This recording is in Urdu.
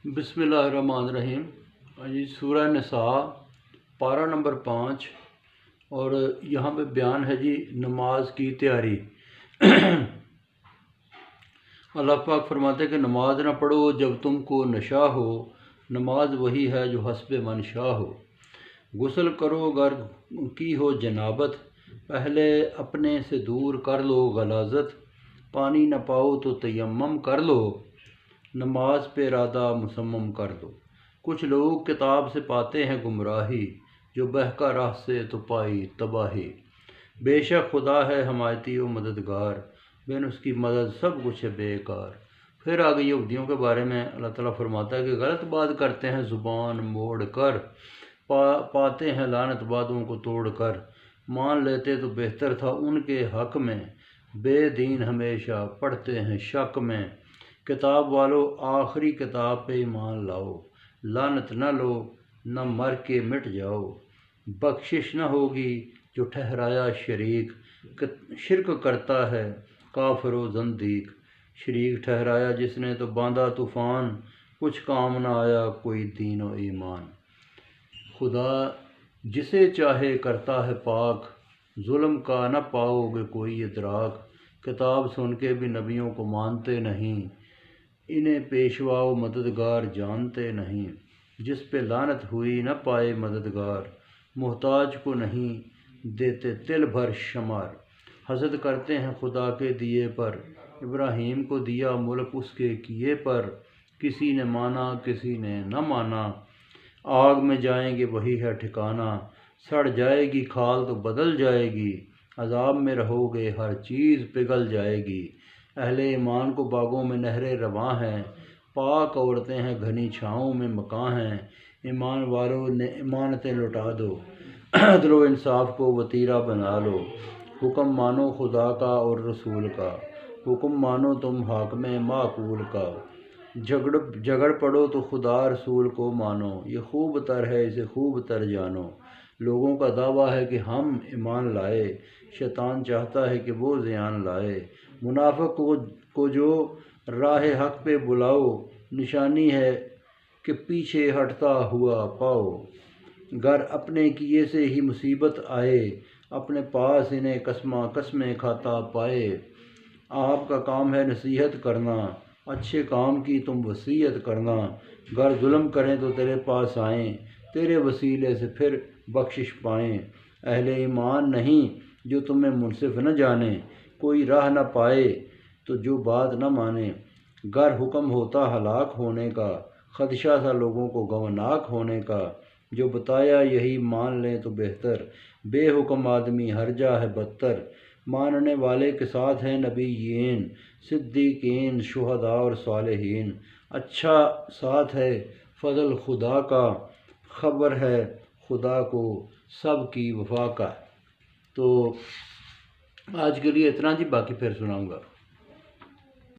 بسم اللہ الرحمن الرحیم۔ جی سورہ نساء پارہ نمبر 5 اور یہاں پہ بیان ہے جی نماز کی تیاری۔ اللہ پاک فرماتے ہیں کہ نماز نہ پڑھو جب تم کو نشہ ہو، نماز وہی ہے جو حسب منشا ہو۔ غسل کرو گر کی ہو جنابت، پہلے اپنے سے دور کر لو غلاظت۔ پانی نہ پاؤ تو تیمم کر لو، نماز پہ ارادہ مصمم کر دو۔ کچھ لوگ کتاب سے پاتے ہیں گمراہی، جو بہکا راہ سے تو پائی تباہی۔ بے شک خدا ہے حمایتی و مددگار، بن اس کی مدد سب کچھ ہے بیکار۔ پھر آگے یہودیوں کے بارے میں اللہ تعالیٰ فرماتا ہے کہ غلط بات کرتے ہیں زبان موڑ کر، پاتے ہیں لعنت باتوں کو توڑ کر۔ مان لیتے تو بہتر تھا ان کے حق میں، بے دین ہمیشہ پڑھتے ہیں شک میں۔ کتاب والو آخری کتاب پہ ایمان لاؤ، لعنت نہ لو نہ مر کے مٹ جاؤ۔ بخشش نہ ہوگی جو ٹھہرایا شریک، شرک کرتا ہے کافر و زندیق۔ شریک ٹھہرایا جس نے تو باندھا طوفان، کچھ کام نہ آیا کوئی دین و ایمان۔ خدا جسے چاہے کرتا ہے پاک، ظلم کا نہ پاؤ گے کوئی ادراک۔ کتاب سن کے بھی نبیوں کو مانتے نہیں، انہیں پیشوا و مددگار جانتے نہیں۔ جس پہ لعنت ہوئی نہ پائے مددگار، محتاج کو نہیں دیتے تل بھر شمار۔ حسد کرتے ہیں خدا کے دیے پر، ابراہیم کو دیا ملک اس کے کیے پر۔ کسی نے مانا کسی نے نہ مانا، آگ میں جائیں گے وہی ہے ٹھکانہ۔ سڑ جائے گی کھال تو بدل جائے گی، عذاب میں رہو گے ہر چیز پگھل جائے گی۔ اہل ایمان کو باغوں میں نہریں رواں ہیں، پاک عورتیں ہیں گھنی چھاؤں میں مکاں ہیں۔ ایمان والوں نے امانتیں لوٹا دو، عدل و انصاف کو وتیرہ بنا لو۔ حکم مانو خدا کا اور رسول کا، حکم مانو تم حاکم معقول کا۔ جھگڑ پڑو تو خدا رسول کو مانو، یہ خوب تر ہے اسے خوب تر جانو۔ لوگوں کا دعویٰ ہے کہ ہم ایمان لائے، شیطان چاہتا ہے کہ وہ زیان لائے۔ منافق کو جو راہ حق پہ بلاؤ، نشانی ہے کہ پیچھے ہٹتا ہوا پاؤ۔ گر اپنے کیے سے ہی مصیبت آئے، اپنے پاس انہیں قسمیں کھاتا پائے۔ آپ کا کام ہے نصیحت کرنا، اچھے کام کی تم وصیت کرنا۔ گر ظلم کریں تو تیرے پاس آئیں، تیرے وسیلے سے پھر بخشش پائیں۔ اہل ایمان نہیں جو تمہیں منصف نہ جانے، کوئی راہ نہ پائے تو جو بات نہ مانے۔ گر حکم ہوتا ہلاک ہونے کا، خدشہ تھا لوگوں کو گمناک ہونے کا۔ جو بتایا یہی مان لیں تو بہتر، بے حکم آدمی ہر جا ہے بدتر۔ ماننے والے کے ساتھ ہیں نبیین، صدیقین، شہداء اور صالحین۔ اچھا ساتھ ہے فضل خدا کا، خبر ہے خدا کو سب کی وفا کا۔ تو آج کے لیے اتنا جی، باقی پھر سناؤں گا۔